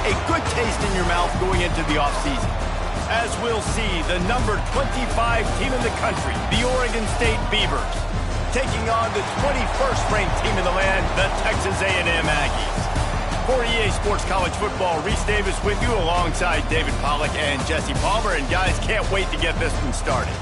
a good taste in your mouth going into the offseason. As we'll see, the number 25 team in the country, the Oregon State Beavers, taking on the 21st ranked team in the land, the Texas A&M Aggies. For EA Sports College Football, Reese Davis with you alongside David Pollack and Jesse Palmer. And guys, can't wait to get this one started.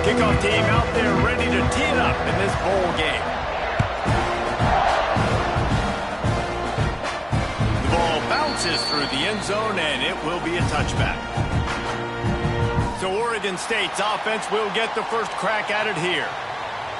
Kickoff team out there ready to tee it up in this bowl game. Bounces through the end zone, and it will be a touchback. So Oregon State's offense will get the first crack at it here.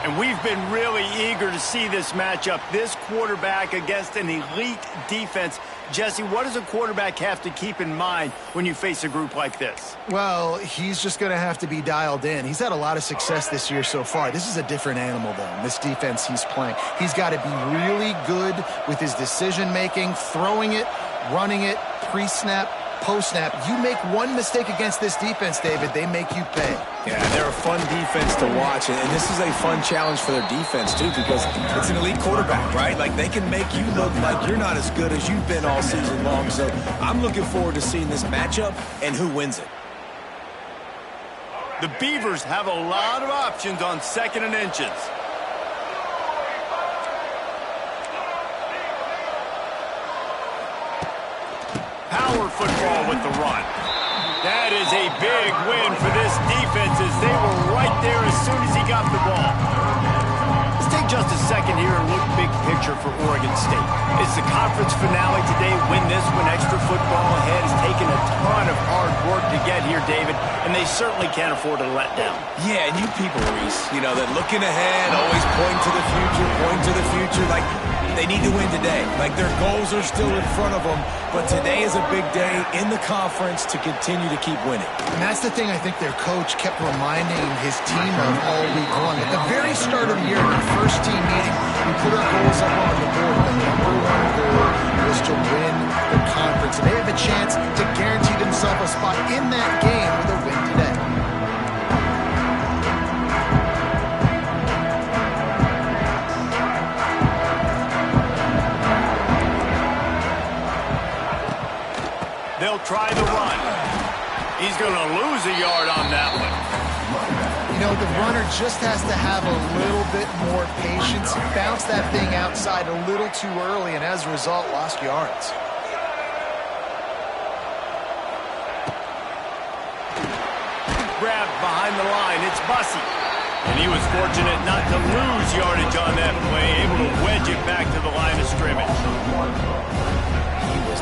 And we've been really eager to see this matchup, this quarterback against an elite defense. Jesse, what does a quarterback have to keep in mind when you face a group like this? Well, he's just going to have to be dialed in. He's had a lot of success this year so far. This is a different animal, though, this defense he's playing. He's got to be really good with his decision-making, throwing it, running it, pre-snap, post-snap. You make one mistake against this defense, David, they make you pay. Yeah, they're a fun defense to watch, and this is a fun challenge for their defense, too, because it's an elite quarterback, right? Like, they can make you look like you're not as good as you've been all season long. So I'm looking forward to seeing this matchup and who wins it. The Beavers have a lot of options on 2nd and inches. Power football with the run. That is a big win for this defense as they were right there as soon as he got the ball. Let's take just a second here and look big picture for Oregon State. It's the conference finale today. Win this one. Extra football ahead has taken a ton of hard work to get here, David, and they certainly can't afford to let down. Yeah, and you people, Reese, you know, that looking ahead, always pointing to the future, like, they need to win today. Like, their goals are still in front of them, but today is a big day in the conference to continue to keep winning. And that's the thing I think their coach kept reminding his team of all week long. At the very start of the year, in the first team meeting, we put our goals up on the board. The number one goal was to win the conference. And they have a chance to guarantee themselves a spot in that game with a win today. They'll try the run. He's going to lose a yard on that one. You know, the runner just has to have a little bit more patience. He bounced that thing outside a little too early, and as a result, lost yards. Grabbed behind the line. It's Bussey. And he was fortunate not to lose yardage on that play, able to wedge it back to the line of scrimmage.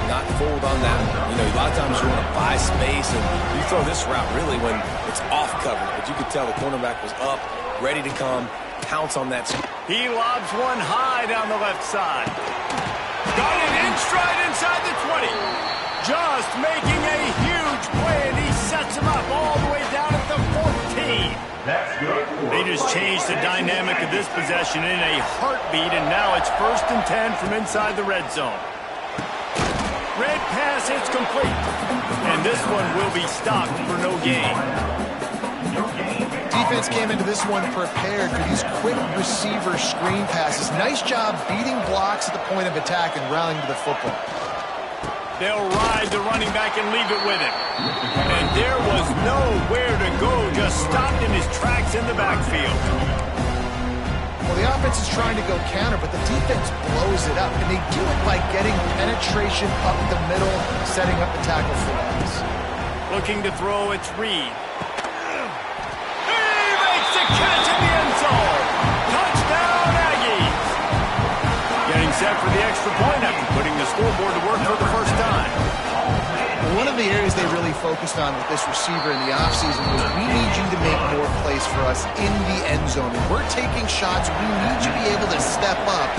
Not fooled on that one. You know, a lot of times you want to buy space, and you throw this route really when it's off cover. But you could tell the cornerback was up, ready to come, pounce on that. He lobs one high down the left side. Got it in stride inside the 20. Just making a huge play, and he sets him up all the way down at the 14. They just changed the dynamic of this possession in a heartbeat, and now it's 1st and 10 from inside the red zone. Red pass, it's complete. And this one will be stopped for no gain. Defense came into this one prepared for these quick receiver screen passes. Nice job beating blocks at the point of attack and rallying to the football. They'll ride the running back and leave it with him. And there was nowhere to go, just stopped in his tracks in the backfield. Well, the offense is trying to go counter, but the defense blows it up. And they do it by getting penetration up the middle, setting up the tackle for us. Looking to throw, it's Reed. He makes the catch in the end zone. Touchdown, Aggies. Getting set for the extra point after putting the scoreboard to work for the first time. One of the areas they really focused on with this receiver in the offseason was we need you to make more plays for us in the end zone. And we're taking shots. We need you to be able to step up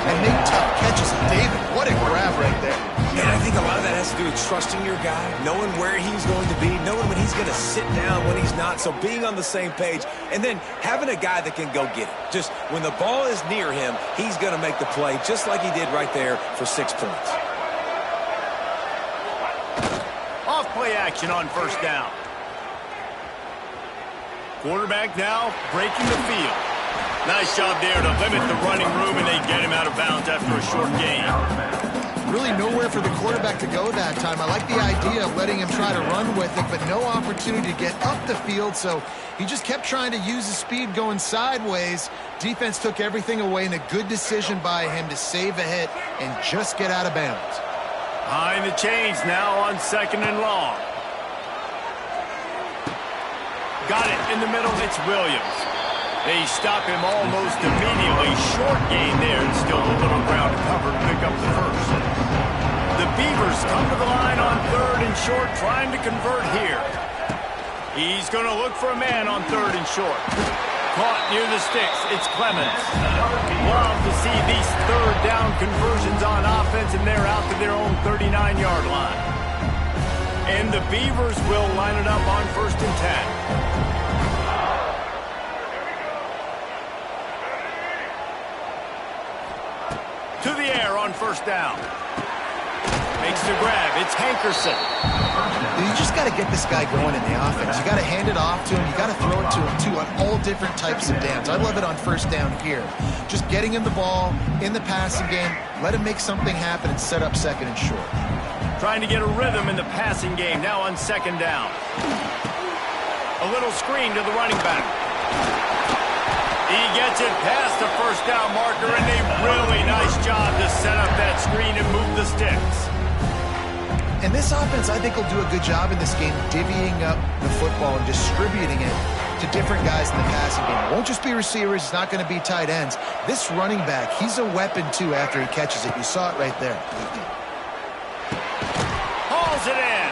and make tough catches. And David, what a grab right there. And I think a lot of that has to do with trusting your guy, knowing where he's going to be, knowing when he's going to sit down, when he's not. So being on the same page, and then having a guy that can go get it. Just when the ball is near him, he's going to make the play just like he did right there for 6 points. off play action on first down. Quarterback now breaking the field. Nice job there to limit the running room, and they get him out of bounds after a short gain. Really nowhere for the quarterback to go that time. I like the idea of letting him try to run with it, but no opportunity to get up the field, so he just kept trying to use his speed going sideways. Defense took everything away, and a good decision by him to save a hit and just get out of bounds. Behind the chains now on 2nd and long. Got it in the middle. It's Williams. They stop him almost immediately. Short gain there, and still a little ground to cover to pick up the first. The Beavers come to the line on 3rd and short, trying to convert here. He's going to look for a man on 3rd and short. Caught near the sticks. It's Clemens. Love to see these 3rd down conversions on offense, and they're out to their own 39-yard line. And the Beavers will line it up on 1st and 10. To the air on 1st down. Makes the grab. It's Hankerson. You just got to get this guy going in the offense. You got to hand it off to him. You got to throw it to him, too, on all different types of downs. I love it on 1st down here. Just getting him the ball in the passing game. Let him make something happen and set up 2nd and short. Trying to get a rhythm in the passing game now on 2nd down. A little screen to the running back. He gets it past the 1st down marker, and a really nice job to set up that screen and move the sticks. And this offense, I think, will do a good job in this game divvying up the football and distributing it to different guys in the passing game. It won't just be receivers. It's not going to be tight ends. This running back, he's a weapon, too, after he catches it. You saw it right there. Hauls it in.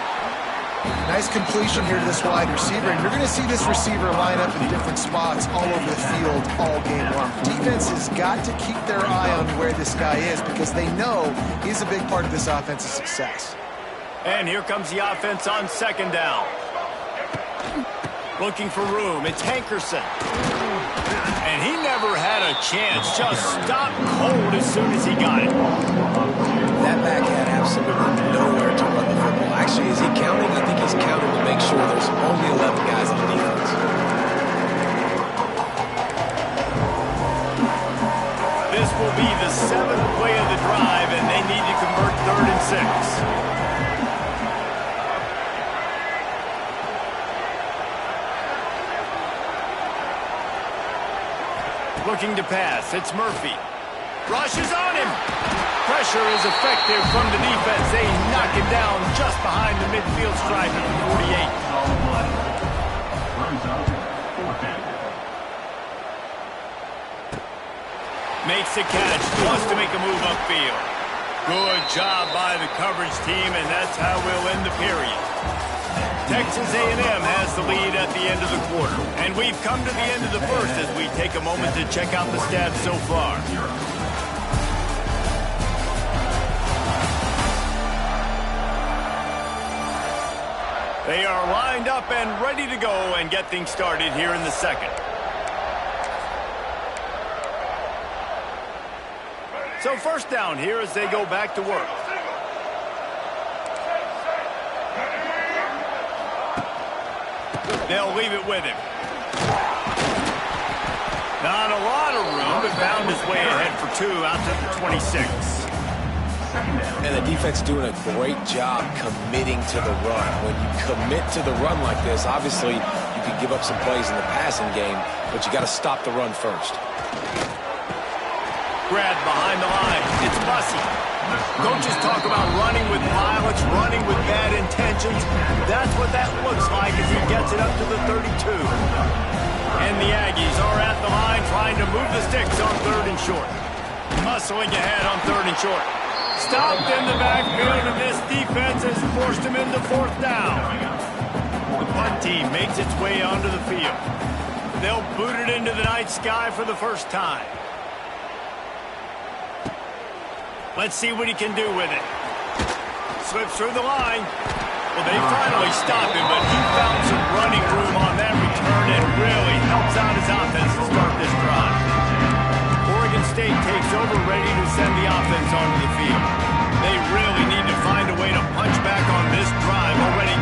Nice completion here to this wide receiver, and you're going to see this receiver line up in different spots all over the field all game long. Defense has got to keep their eye on where this guy is because they know he's a big part of this offense's success. And here comes the offense on 2nd down. Looking for room. It's Hankerson. And he never had a chance. Just stopped cold as soon as he got it. That back had absolutely nowhere to run the football. Actually, is he counting? I think he's counting to make sure there's only 11 guys on the defense. This will be the 7th play of the drive, and they need to convert 3rd and 6. Looking to pass. It's Murphy. Rushes on him. Pressure is effective from the defense. They knock him down just behind the midfield stripe at 48. Makes the catch. Wants to make a move upfield. Good job by the coverage team, and that's how we'll end the period. Texas A&M has the lead at the end of the quarter. And we've come to the end of the first as we take a moment to check out the stats so far. They are lined up and ready to go and get things started here in the second. So 1st down here as they go back to work. They'll leave it with him. Not a lot of room, but found his way ahead for 2 out to the 26. And the defense doing a great job committing to the run. When you commit to the run like this, obviously you can give up some plays in the passing game, but you got to stop the run first. Grab behind the line. It's Bussey. Coaches talk about running with pilots, running with bad intentions. That's what that looks like as he gets it up to the 32. And the Aggies are at the line trying to move the sticks on 3rd and short. Muscling ahead on 3rd and short. Stopped in the backfield, and this defense has forced him into 4th down. The punt team makes its way onto the field. They'll boot it into the night sky for the first time. Let's see what he can do with it. Slips through the line. Well, they finally stopped him, but he found some running room on that return and really helps out his offense to start this drive. Oregon State takes over, ready to send the offense onto the field. They really need to find a way to punch back on this drive, already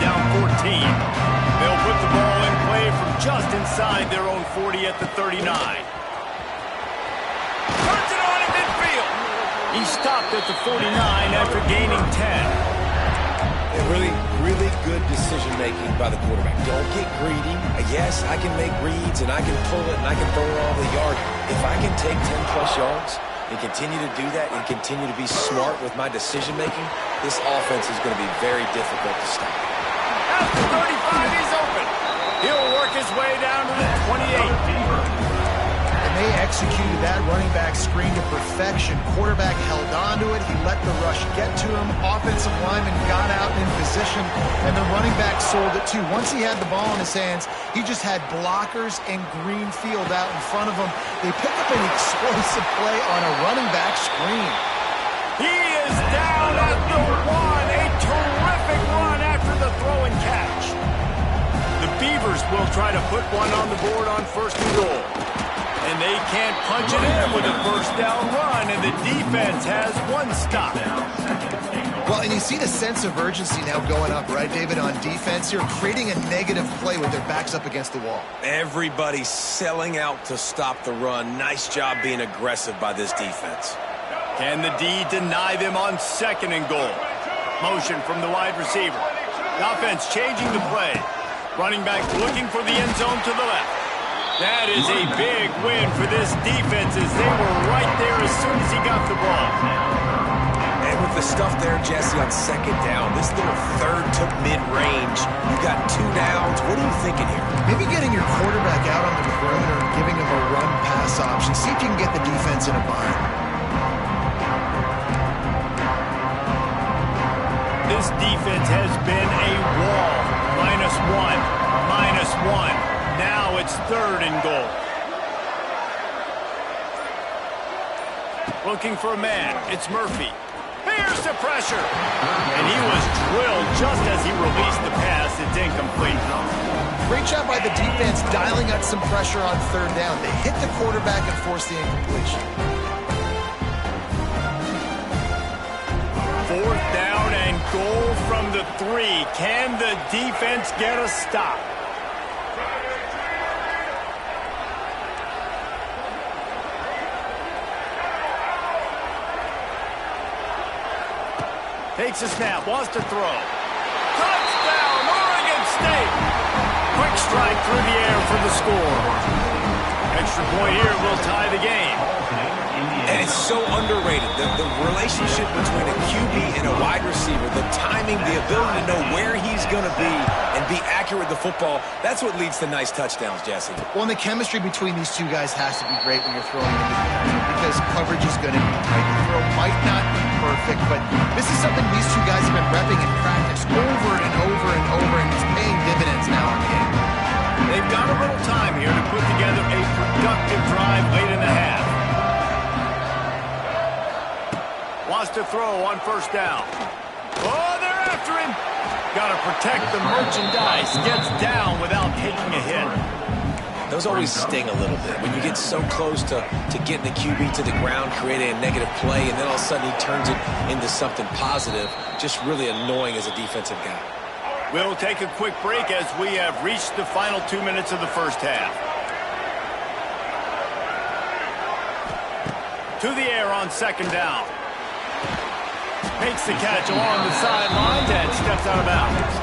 inside their own 40 at the 39. Turns it on at midfield. He stopped at the 49 after gaining 10. Really, really good decision-making by the quarterback. Don't get greedy. Yes, I can make reads, and I can pull it, and I can throw it all the yard. If I can take 10-plus yards and continue to do that and continue to be smart with my decision-making, this offense is going to be very difficult to stop. At the 35, he's open. He'll work his way down to the 28. And they executed that running back screen to perfection. Quarterback held on to it. He let the rush get to him. Offensive lineman got out in position, and the running back sold it too. Once he had the ball in his hands, he just had blockers and green field out in front of him. They pick up an explosive play on a running back screen. He is down at the 1. A terrific run after the throw and catch. The Beavers will try to put one on the board on 1st and goal. And they can't punch it in with a first down run, and the defense has one stop. Well, and you see the sense of urgency now going up, right, David, on defense. You're creating a negative play with their backs up against the wall. Everybody's selling out to stop the run. Nice job being aggressive by this defense. Can the D deny them on 2nd and goal? Motion from the wide receiver. The offense changing the play. Running back looking for the end zone to the left. That is a big win for this defense as they were right there as soon as he got the ball. And with the stuff there, Jesse, on 2nd down, this little third took mid-range. You got 2 downs. What are you thinking here? Maybe getting your quarterback out on the perimeter and giving him a run-pass option. See if you can get the defense in a bind. This defense has been a wall. -1. Now it's 3rd and goal. Looking for a man. It's Murphy. Here's the pressure. And he was drilled just as he released the pass. It's incomplete. Great job by the defense dialing up some pressure on 3rd down. They hit the quarterback and forced the incompletion. 4th down and goal from the 3. Can the defense get a stop? Takes a snap, wants to throw. Touchdown, Oregon State! Quick strike through the air for the score. Extra point here will tie the game. And it's so underrated. The relationship between a QB and a wide receiver, the timing, the ability to know where he's going to be and be accurate with the football, that's what leads to nice touchdowns, Jesse. Well, and the chemistry between these two guys has to be great when you're throwing into the air because coverage is going to be tight. The throw might not be perfect, but this is something these two guys have been repping in practice over and over and over, and it's paying dividends now in the game. They've got a little time here to put together a productive drive late in the half. Wants to throw on 1st down. Oh, they're after him. Got to protect the merchandise. Gets down without taking a hit. Those always sting a little bit. When you get so close to getting the QB to the ground, creating a negative play, and then all of a sudden he turns it into something positive, just really annoying as a defensive guy. We'll take a quick break as we have reached the final 2 minutes of the 1st half. To the air on 2nd down. Makes the catch along the sidelines and steps out of bounds.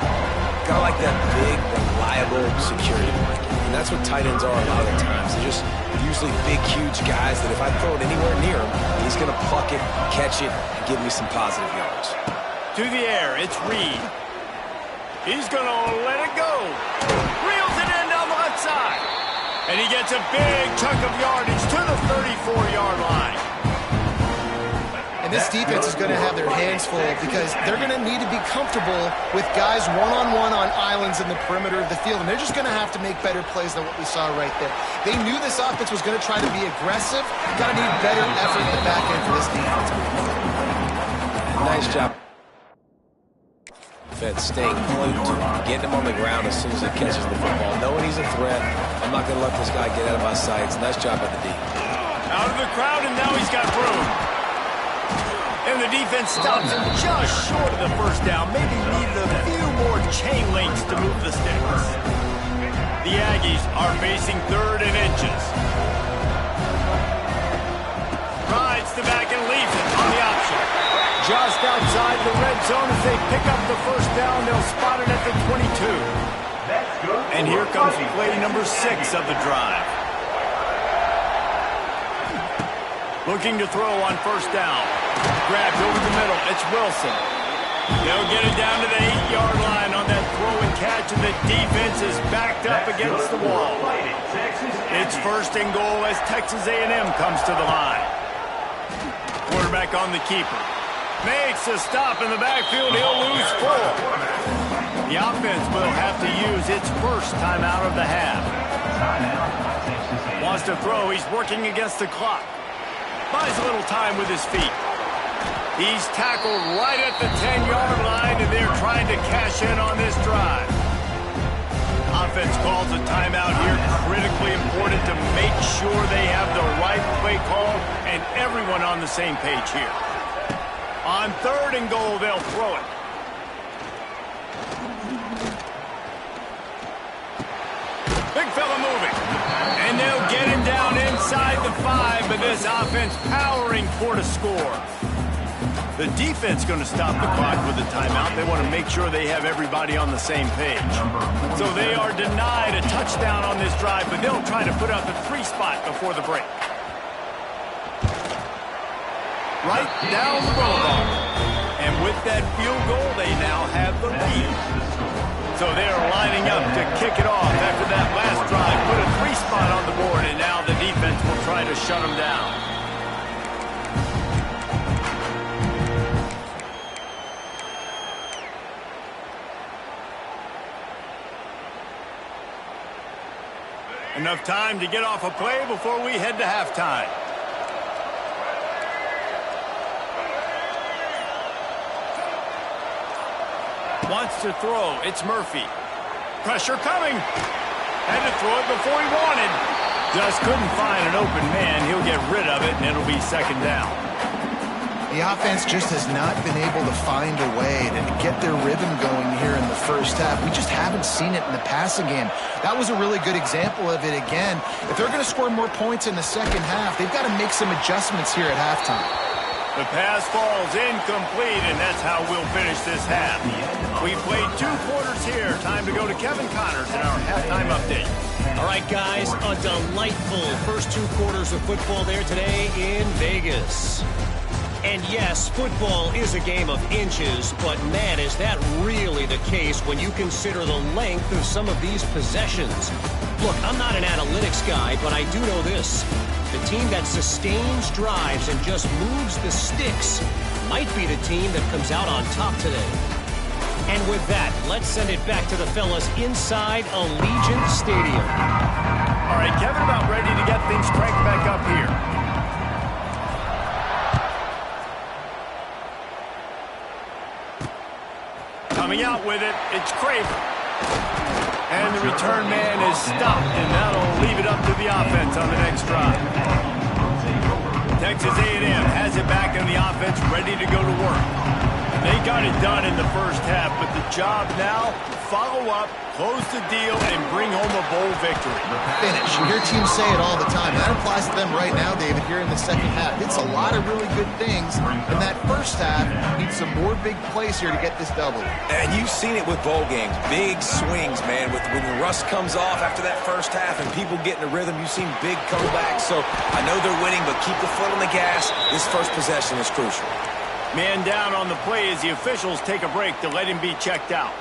Kind of like that big, reliable security blanket. And that's what tight ends are a lot of the times. They're just usually big, huge guys that if I throw it anywhere near him, he's going to pluck it, catch it, and give me some positive yards. To the air, it's Reed. He's going to let it go. Reels it in down the left side. And he gets a big chunk of yardage to the 34-yard line. And this defense is going to have their hands full because they're going to need to be comfortable with guys one-on-one on islands in the perimeter of the field. And they're just going to have to make better plays than what we saw right there. They knew this offense was going to try to be aggressive. Got to need better effort in the back end for this defense. Nice job. Defense staying glued to getting him on the ground as soon as he catches the football. Knowing he's a threat, I'm not going to let this guy get out of my sights. Nice job by the D. Out of the crowd, and now he's got room. And the defense stops him just short of the 1st down. Maybe needed a few more chain links to move the sticks. The The Aggies are facing 3rd and inches. Rides the back and leaves it on the option. Just outside the red zone as they pick up the first down. They'll spot it at the 22. And here comes play number 6 of the drive. Looking to throw on first down. Grabbed over the middle. It's Wilson. They'll get it down to the 8-yard line on that throw and catch, and the defense is backed up against the wall. It's 1st and goal as Texas A&M comes to the line. Quarterback on the keeper. Makes a stop in the backfield. He'll lose 4. The offense will have to use its first timeout of the half. Wants to throw. He's working against the clock. Buys a little time with his feet. He's tackled right at the 10-yard line, and they're trying to cash in on this drive. Offense calls a timeout here. Critically important to make sure they have the right play call and everyone on the same page here. On 3rd and goal, they'll throw it. Big fella moving. And they'll get him down inside the 5, but this offense powering for the score. The defense going to stop the clock with a timeout. They want to make sure they have everybody on the same page. So they are denied a touchdown on this drive, but they'll try to put up the 3 spot before the break. Right down the boulevard. And with that field goal, they now have the lead. So they're lining up to kick it off after that last drive. Put a 3 spot on the board, and now the defense will try to shut them down. Enough time to get off a play before we head to halftime. Wants to throw. It's Murphy. Pressure coming. Had to throw it before he wanted. Just couldn't find an open man. He'll get rid of it, and it'll be 2nd down. The offense just has not been able to find a way to get their rhythm going here in the first half. We just haven't seen it in the passing game. That was a really good example of it again. If they're going to score more points in the second half, they've got to make some adjustments here at halftime. The pass falls incomplete, and that's how we'll finish this half. We played 2 quarters here. Time to go to Kevin Connors in our halftime update. All right, guys, a delightful first 2 quarters of football there today in Vegas. And yes, football is a game of inches, but man, is that really the case when you consider the length of some of these possessions. Look, I'm not an analytics guy, but I do know this. The team that sustains drives and just moves the sticks might be the team that comes out on top today. And with that, let's send it back to the fellas inside Allegiant Stadium. All right, Kevin, about ready to get things cranked back up here. Coming out with it, it's Craver. And the return man is stopped, and that'll leave it up to the offense on the next drive. Texas A&M has it back in the offense, ready to go to work. They got it done in the first half, but the job now, follow up, close the deal, and bring home a bowl victory. Finish. You hear teams say it all the time. That applies to them right now, David, here in the second half. It's a lot of really good things, and that first half needs some more big plays here to get this double. And you've seen it with bowl games. Big swings, man. When the rust comes off after that first half and people get in a rhythm, you've seen big comebacks. So I know they're winning, but keep the foot on the gas. This first possession is crucial. Man down on the play as the officials take a break to let him be checked out.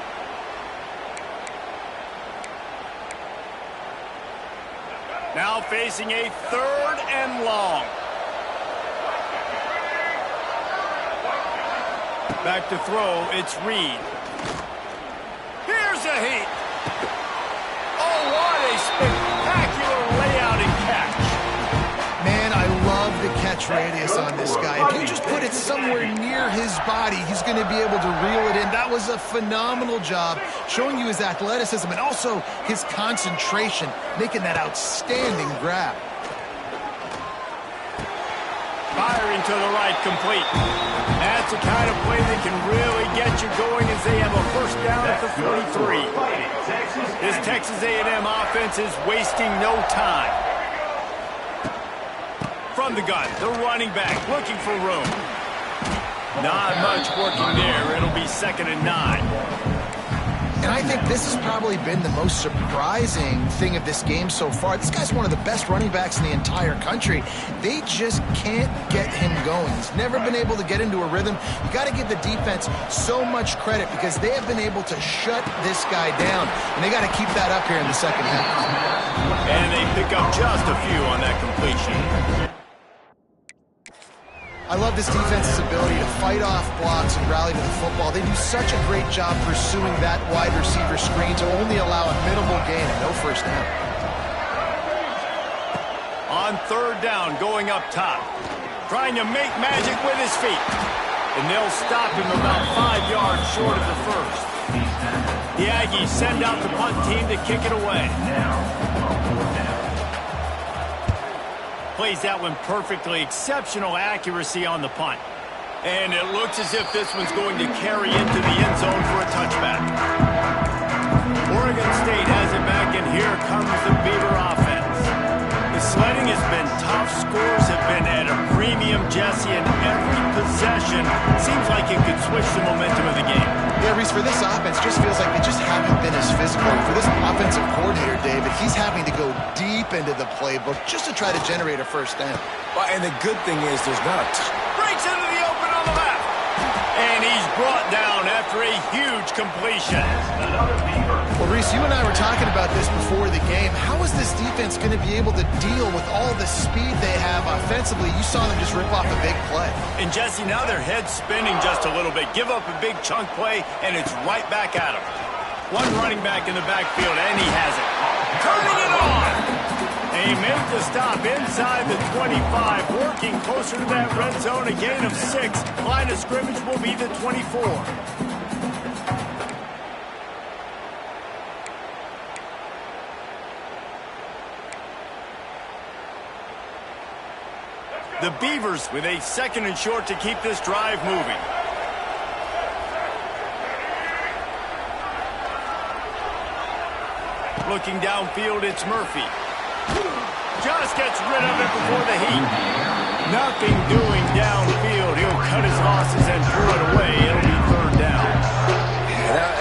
Now facing a 3rd and long. Back to throw, it's Reed. Here's a heat. Oh, what a spectacular layout and catch. Man, I love the catch radius on this guy. If you just put it somewhere near his body, he's going to be able to reel it in. That was a phenomenal job, showing you his athleticism and also his concentration, making that outstanding grab. Firing to the right, complete. That's the kind of play that can really get you going as they have a first down at the 43. This Texas A&M offense is wasting no time. From the gun, the running back looking for room. Not much working there. It'll be 2nd and 9. And I think this has probably been the most surprising thing of this game so far. This guy's one of the best running backs in the entire country. They just can't get him going. He's never been able to get into a rhythm. You got to give the defense so much credit because they have been able to shut this guy down. And they got to keep that up here in the second half. And they pick up just a few on that completion. I love this defense's ability to fight off blocks and rally to the football. They do such a great job pursuing that wide receiver screen to only allow a minimal gain and no first down. On 3rd down, going up top. Trying to make magic with his feet. And they'll stop him about 5 yards short of the first. The Aggies send out the punt team to kick it away. Plays that one perfectly. Exceptional accuracy on the punt. And it looks as if this one's going to carry into the end zone for a touchback. Oregon State has it back, and here comes the Beaver offense. The sledding has been tough. Scores have been at a premium, Jesse, and every possession seems like it could switch the momentum of the game. Yeah, Reese, for this offense, just feels like they just haven't been as physical. For this offensive coordinator, David, he's having to go deep into the playbook just to try to generate a first down. Well, and the good thing is there's not a breaks into the open on the left. And he's brought down after a huge completion. Well, Reese, you and I were talking about this before the game. How is this defense going to be able to deal with all the speed they have offensively? You saw them just rip off a big play. And, Jesse, now their head's spinning just a little bit. Give up a big chunk play, and it's right back at them. One running back in the backfield, and he has it. Turning it on! They make the stop inside the 25, working closer to that red zone, a gain of 6. Line of scrimmage will be the 24. The Beavers with a 2nd and short to keep this drive moving. Looking downfield, it's Murphy. Just gets rid of it before the heat. Nothing doing downfield. He'll cut his losses and throw it away. It'll be 3rd down.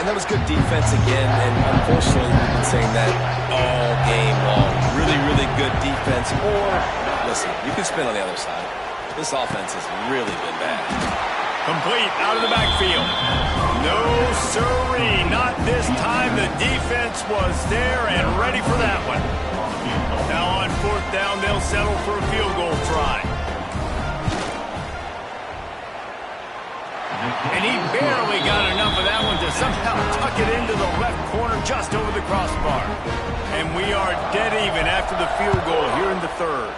And that was good defense again, and unfortunately we've been saying that all game long. Really, really good defense. Or, listen, you can spin on the other side. This offense has really been bad. Complete out of the backfield. No siree, not this time. The defense was there and ready for that one. Now on 4th down, they'll settle for a field goal try. And he barely got enough of that one to somehow tuck it into the left corner just over the crossbar. And we are dead even after the field goal here in the 3rd.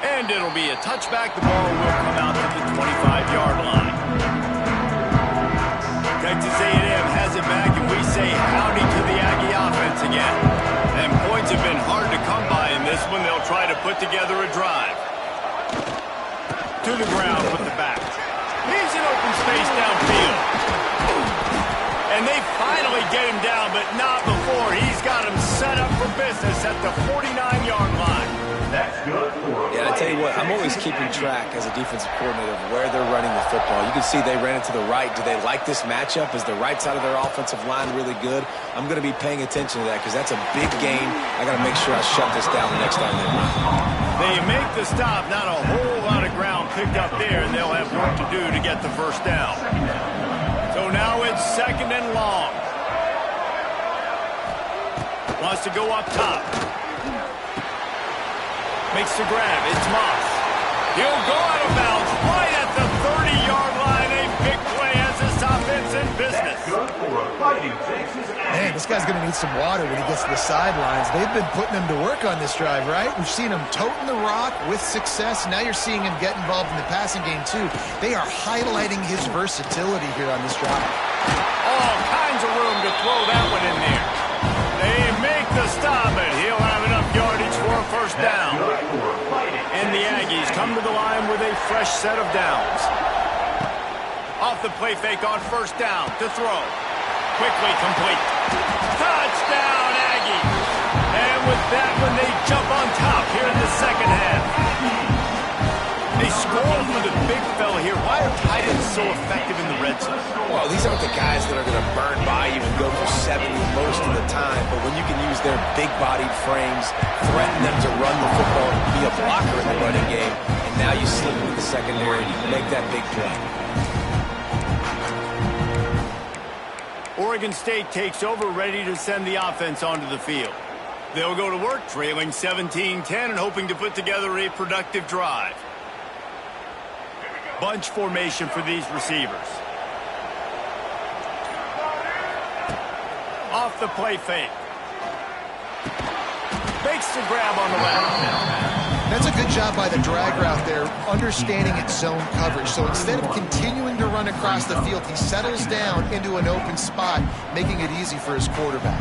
And it'll be a touchback. The ball will come out to the 25-yard line. Texas A&M has it back, and we say howdy to the Aggie offense again. And points have been hard to come by in this one. They'll try to put together a drive. To the ground with the back. He's in open space downfield. And they finally get him down, but not before. He's got him set up for business at the 49-yard line. That's good for Yeah, I tell you what, I'm always keeping track as a defensive coordinator of where they're running the football. You can see they ran it to the right. Do they like this matchup? Is the right side of their offensive line really good? I'm going to be paying attention to that because that's a big game. I got to make sure I shut this down the next time they run. They make the stop. Not a whole lot of ground picked up there, and they'll have work to do to get the first down. So now it's 2nd and long. Wants to go up top. Makes the grab. It's Moss. He'll go out of bounds right at the 30-yard line. A big play as this offense in business. good for a fighting Texas. Man, this guy's going to need some water when he gets to the sidelines. They've been putting him to work on this drive, right? We've seen him toting the rock with success. Now you're seeing him get involved in the passing game, too. They are highlighting his versatility here on this drive. All kinds of room to throw that one in there. They make the stop, and he'll have enough yardage for a first down. And the Aggies come to the line with a fresh set of downs. Off the play fake on first down to throw. Quickly complete. Touchdown, Aggie. And with that one, they jump on top here in the second half. They score for the big fella here. Why are tight ends so effective in the red zone? Well, these aren't the guys that are going to burn by you and go for 70 most of the time, but when you can use their big-bodied frames, threaten them to run the football, be a blocker in the running game, and now you slip into the secondary and you make that big play. Oregon State takes over, ready to send the offense onto the field. They'll go to work, trailing 17-10 and hoping to put together a productive drive. Bunch formation for these receivers. Off the play fake. Makes the grab on the left. That's a good job by the drag route there, understanding its zone coverage. So instead of continuing to run across the field, he settles down into an open spot, making it easy for his quarterback.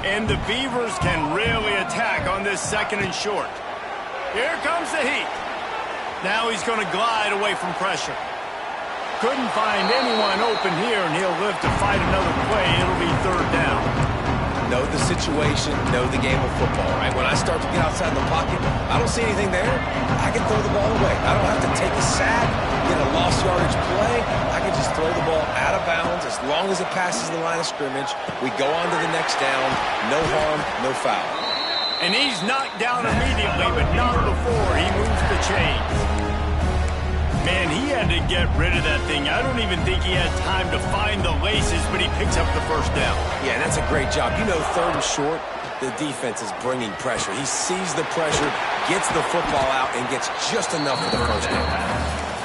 And the Beavers can really attack on this second and short. Here comes the heat. Now he's going to glide away from pressure. Couldn't find anyone open here, and he'll live to fight another play. It'll be third down. Know the situation, know the game of football, right? When I start to get outside the pocket, I don't see anything there, I can throw the ball away. I don't have to take a sack, get a lost yardage play. I can just throw the ball out of bounds. As long as it passes the line of scrimmage, we go on to the next down. No harm, no foul. And he's knocked down immediately, but not before he moves the chains. Man, he had to get rid of that thing. I don't even think he had time to find the laces, but he picks up the first down. Yeah, and that's a great job. You know, third and short, the defense is bringing pressure. He sees the pressure, gets the football out, and gets just enough for the first down.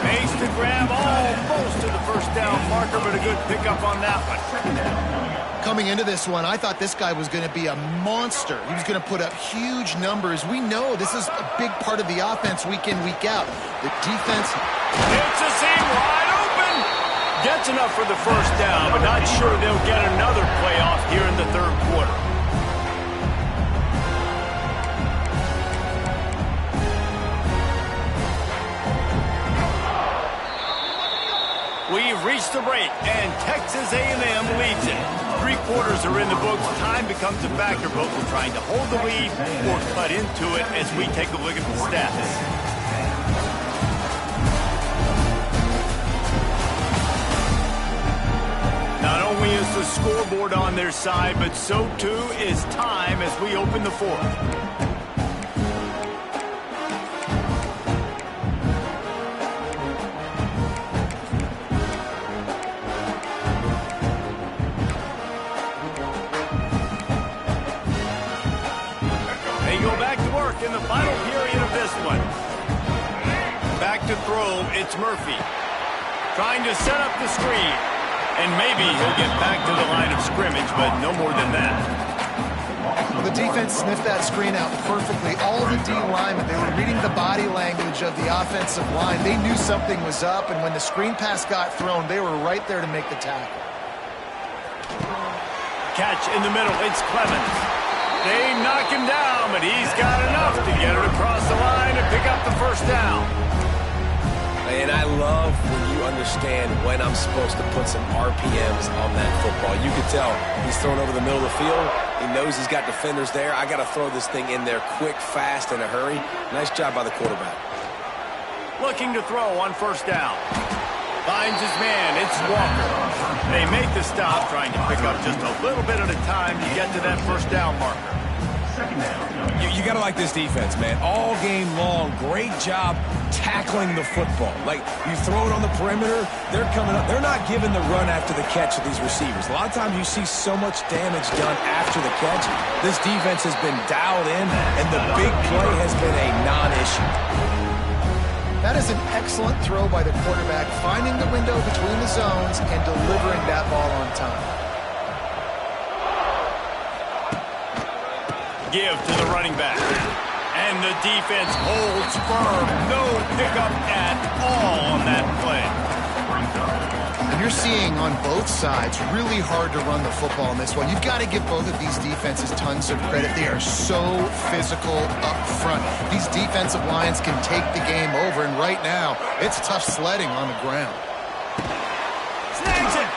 Makes the grab almost to the first down marker, but a good pickup on that one. Coming into this one, I thought this guy was going to be a monster. He was going to put up huge numbers. We know this is a big part of the offense week in, week out. The defense... It's a seam wide open. Gets enough for the first down, but not sure they'll get another play off here in the third quarter. We've reached the break, and Texas A&M leads it. 3 quarters are in the books. Time becomes a factor. Both are trying to hold the lead or cut into it as we take a look at the stats. Not only is the scoreboard on their side, but so too is time as we open the fourth. They go back to work in the final period of this one. Back to throw, it's Murphy. Trying to set up the screen. And maybe he'll get back to the line of scrimmage, but no more than that. Well, the defense sniffed that screen out perfectly. All the D linemen, they were reading the body language of the offensive line. They knew something was up, and when the screen pass got thrown, they were right there to make the tackle. Catch in the middle, it's Clemens. They knock him down, but he's got enough to get it across the line and pick up the first down. And I love when you understand when I'm supposed to put some RPMs on that football. You can tell he's throwing over the middle of the field. He knows he's got defenders there. I got to throw this thing in there quick, fast, in a hurry. Nice job by the quarterback. Looking to throw on first down. Finds his man. It's Walker. They make the stop, trying to pick up just a little bit at a time to get to that first down marker. You got to like this defense, man. All game long, great job tackling the football. Like, you throw it on the perimeter, they're coming up. They're not giving the run after the catch to these receivers. A lot of times you see so much damage done after the catch. This defense has been dialed in, and the big play has been a non-issue. That is an excellent throw by the quarterback, finding the window between the zones and delivering that ball on time. Give to the running back. And the defense holds firm. No pickup at all on that play. And you're seeing on both sides really hard to run the football in this one. You've got to give both of these defenses tons of credit. They are so physical up front. These defensive lines can take the game over, and right now, it's tough sledding on the ground. Snags it.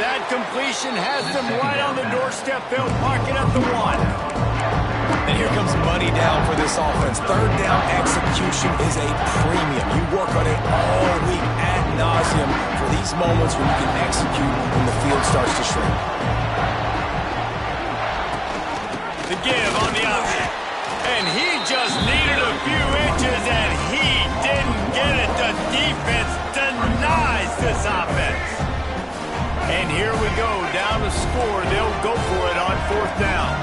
That completion has them right on the doorstep. They'll park it at the 1. And here comes money down for this offense. Third down execution is a premium. You work on it all week ad nauseum for these moments when you can execute when the field starts to shrink. The give on the option. And he just needed a few inches, and he didn't get it. The defense denies this offense. And here we go, down to score. They'll go for it on 4th down.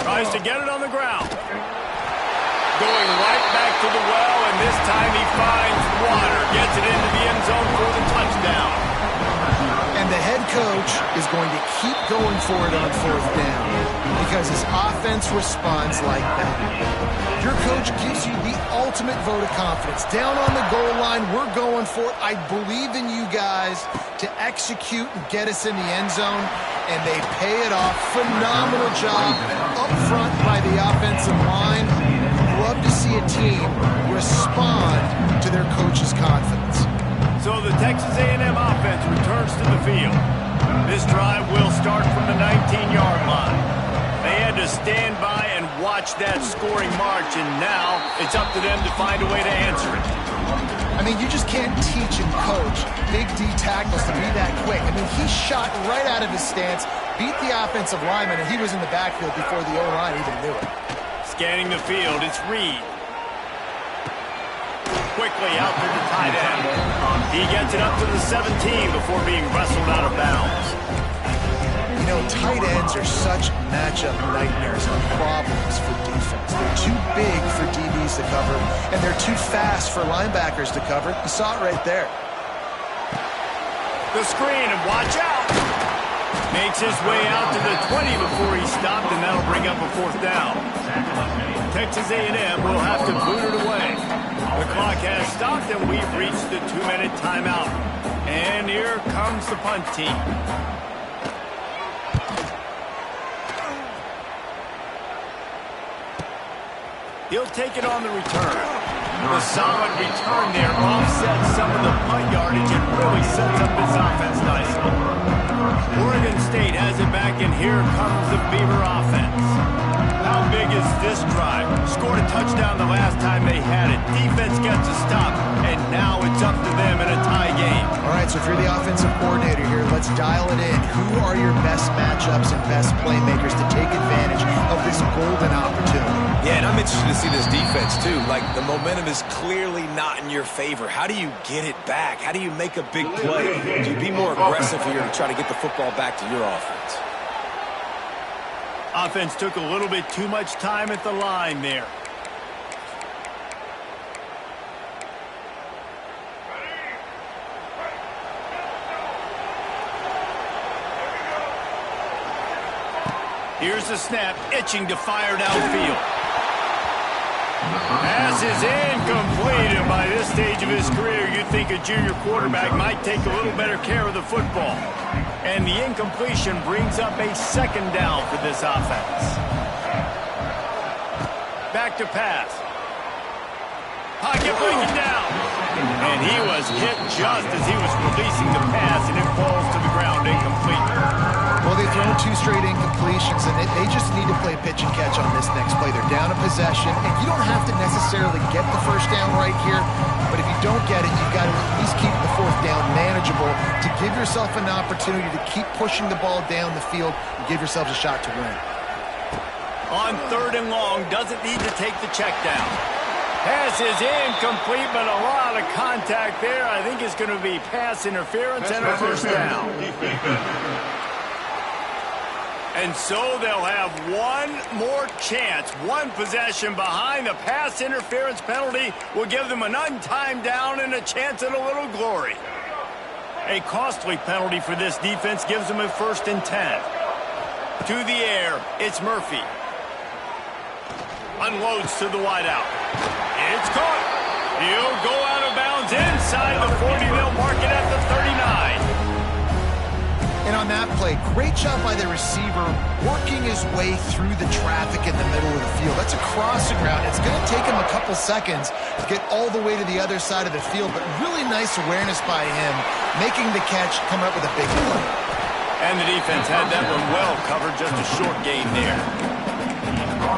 Tries to get it on the ground. Going right back to the well, and this time he finds water. Gets it into the end zone for the touchdown. And the head coach is going to keep going for it on 4th down because his offense responds like that. Your coach gives you the ultimate vote of confidence. Down on the goal line, we're going for it. I believe in you guys to execute and get us in the end zone, and they pay it off. Phenomenal job up front by the offensive line. Love to see a team respond to their coach's confidence. So the Texas A&M offense returns to the field. This drive will start from the 19-yard line. They had to stand by and watch that scoring march, and now it's up to them to find a way to answer it. I mean, you just can't teach and coach big D tackles to be that quick. I mean, he shot right out of his stance, beat the offensive lineman, and he was in the backfield before the O-line even knew it. Scanning the field, it's Reed. Quickly out to the tight end. He gets it up to the 17 before being wrestled out of bounds. You know, tight ends are such matchup nightmares and problems for defense. They're too big for DBs to cover, and they're too fast for linebackers to cover. You saw it right there. The screen, and watch out. Makes his way out to the 20 before he stopped, and that'll bring up a 4th down. Texas A&M will have to boot it away. The clock has stopped, and we've reached the 2-minute timeout. And here comes the punt team. He'll take it on the return. The solid return there offsets some of the punt yardage and really sets up this offense nicely. Oregon State has it back, and here comes the Beaver offense. How big is this drive? Scored a touchdown the last time they had it. Defense gets a stop, and now it's up to them in a tie game. All right, so if you're the offensive coordinator here, let's dial it in. Who are your best matchups and best playmakers to take advantage of this golden opportunity? Yeah, and I'm interested to see this defense, too. Like, the momentum is clearly not in your favor. How do you get it back? How do you make a big play? Do you be more aggressive here to try to get the football back to your offense? Offense took a little bit too much time at the line there. Here's the snap, itching to fire downfield. Pass is incomplete, and by this stage of his career, you'd think a junior quarterback might take a little better care of the football. And the incompletion brings up a 2nd down for this offense. Back to pass. Pocket breaking down. And he was hit just as he was releasing the pass, and it falls to the ground incomplete. Well, they've thrown 2 straight incompletions, and they just need to play pitch and catch on this next play. They're down a possession, and you don't have to necessarily get the 1st down right here, but if you don't get it, you've got to at least keep the 4th down manageable to give yourself an opportunity to keep pushing the ball down the field and give yourselves a shot to win. On 3rd and long, doesn't need to take the check down. Pass is incomplete, but a lot of contact there. I think it's going to be pass interference and a 1st down. And so they'll have one more chance. One possession behind. The pass interference penalty will give them an untimed down and a chance at a little glory. A costly penalty for this defense gives them a 1st and 10. To the air, it's Murphy. Unloads to the wideout. It's caught. He'll go out of bounds inside the 40. They'll mark it at the 39. And on that play, great job by the receiver working his way through the traffic in the middle of the field. That's a crossing route. It's going to take him a couple seconds to get all the way to the other side of the field, but really nice awareness by him, making the catch, coming up with a big play. And the defense had that one well covered, just a short gain there.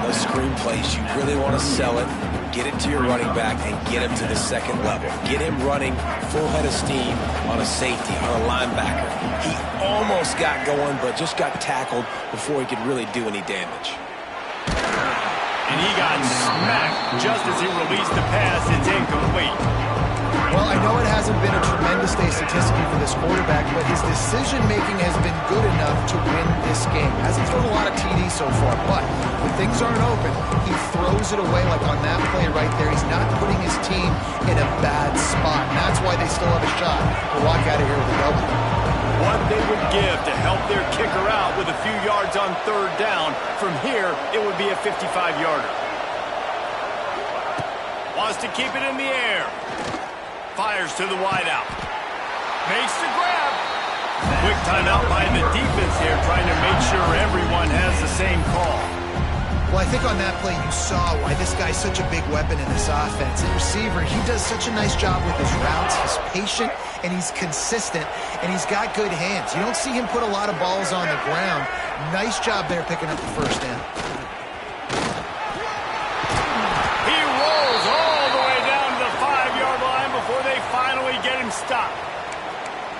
Those screen plays, you really want to sell it, get it to your running back, and get him to the second level. Get him running full head of steam on a safety, on a linebacker. He almost got going, but just got tackled before he could really do any damage. And he got smacked just as he released the pass. It's incomplete. Well, I know it hasn't been a tremendous day statistically for this quarterback, but his decision-making has been good enough to win this game. Hasn't thrown a lot of TDs so far, but when things aren't open, he throws it away like on that play right there. He's not putting his team in a bad spot, and that's why they still have a shot to walk out of here with a W. What they would give to help their kicker out with a few yards on third down. From here, it would be a 55-yarder. Wants to keep it in the air. Fires to the wideout. Makes the grab. Quick timeout by the defense here, trying to make sure everyone has the same call. Well, I think on that play you saw why this guy's such a big weapon in this offense. The receiver, he does such a nice job with his routes. He's patient, and he's consistent, and he's got good hands. You don't see him put a lot of balls on the ground. Nice job there picking up the first down. He rolls all the way down to the 5-yard line before they finally get him stopped.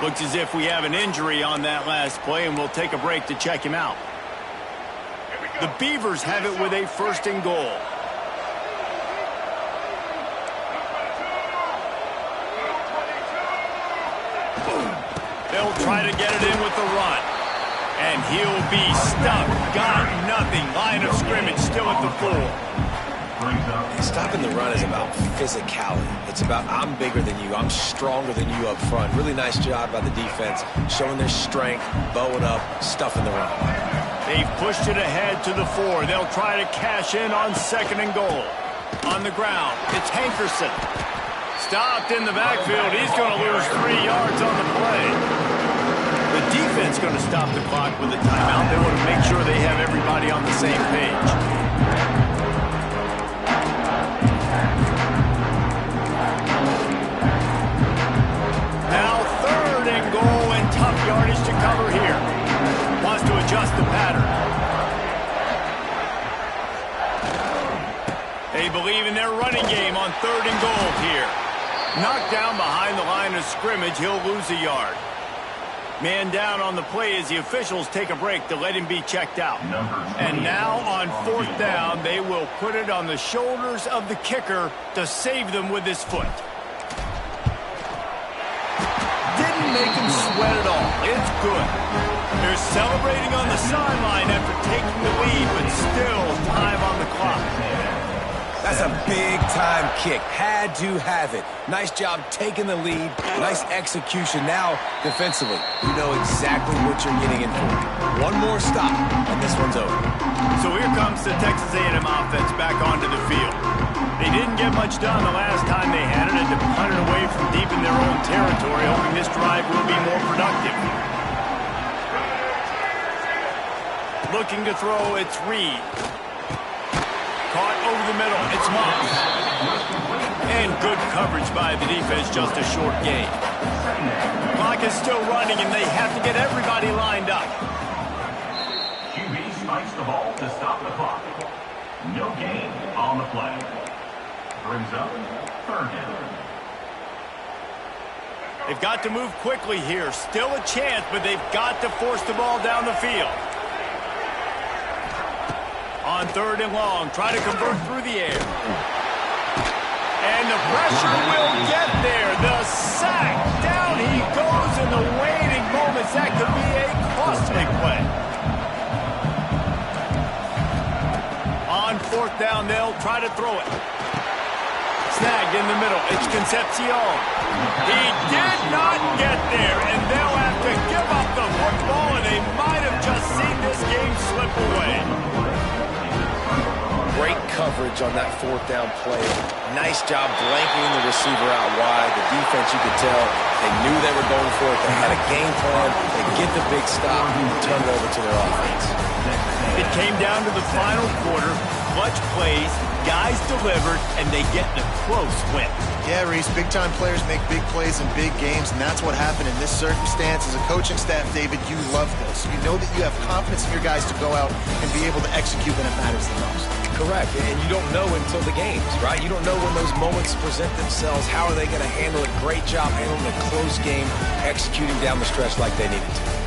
Looks as if we have an injury on that last play, and we'll take a break to check him out. The Beavers have it with a first and goal. They'll try to get it in with the run. And he'll be stuck. Got nothing. Line of scrimmage still at the 4. Stopping the run is about physicality. It's about I'm bigger than you. I'm stronger than you up front. Really nice job by the defense, showing their strength, bowing up, stuffing the run. They've pushed it ahead to the 4. They'll try to cash in on second and goal. On the ground, it's Hankerson. Stopped in the backfield. He's going to lose 3 yards on the play. The defense going to stop the clock with a timeout. They want to make sure they have everybody on the same page. Now third and goal, and tough yardage to cover here. Wants to adjust the pattern. They believe in their running game on third and goal here. Knocked down behind the line of scrimmage, he'll lose a yard. Man down on the play as the officials take a break to let him be checked out. And now on fourth down, they will put it on the shoulders of the kicker to save them with his foot. Didn't make him sweat at all. It's good. They're celebrating on the sideline after taking the lead, but still time on the clock. That's a big-time kick. Had to have it. Nice job taking the lead. Nice execution. Now, defensively, you know exactly what you're getting in for. One more stop, and this one's over. So here comes the Texas A&M offense back onto the field. They didn't get much done the last time they had it, and to punt it away from deep in their own territory, hoping this drive will be more productive. Looking to throw, it's Reed. Caught over the middle, it's Moss. And good coverage by the defense, just a short gain. Clock is still running, and they have to get everybody lined up. QB spikes the ball to stop the clock. No gain on the play. Brings up third down. They've got to move quickly here. Still a chance, but they've got to force the ball down the field. On third and long, try to convert through the air. And the pressure will get there. The sack. Down he goes in the waiting moments. That could be a costly play. On fourth down, they'll try to throw it. Snagged in the middle. It's Concepcion. He did not get there, and they'll have to give up the football, and they might have just seen this game slip away. Great coverage coverage on that fourth down play. Nice job blanking the receiver out wide. The defense, you could tell, they knew they were going for it. They had a game plan. They get the big stop and turn it over to their offense. It came down to the final quarter. Clutch plays, guys delivered, and they get the close win. Yeah, Reese, big-time players make big plays in big games, and that's what happened in this circumstance. As a coaching staff, David, you love this. You know that you have confidence in your guys to go out and be able to execute when it matters the most. Correct, and you don't know until the games, right? You don't know when those moments present themselves. How are they going to handle it? Great job handling a close game, executing down the stretch like they needed to.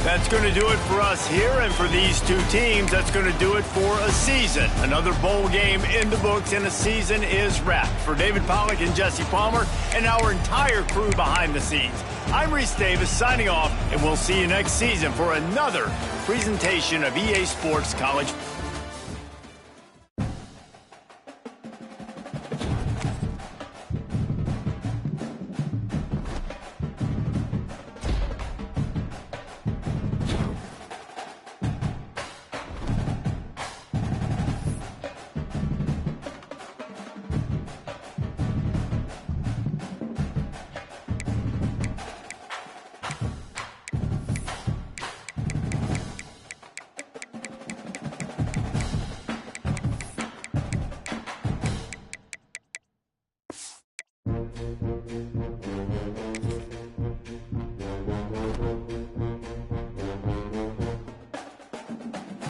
That's going to do it for us here, and for these two teams, that's going to do it for a season. Another bowl game in the books, and a season is wrapped. For David Pollack and Jesse Palmer, and our entire crew behind the scenes, I'm Reese Davis signing off, and we'll see you next season for another presentation of EA Sports College.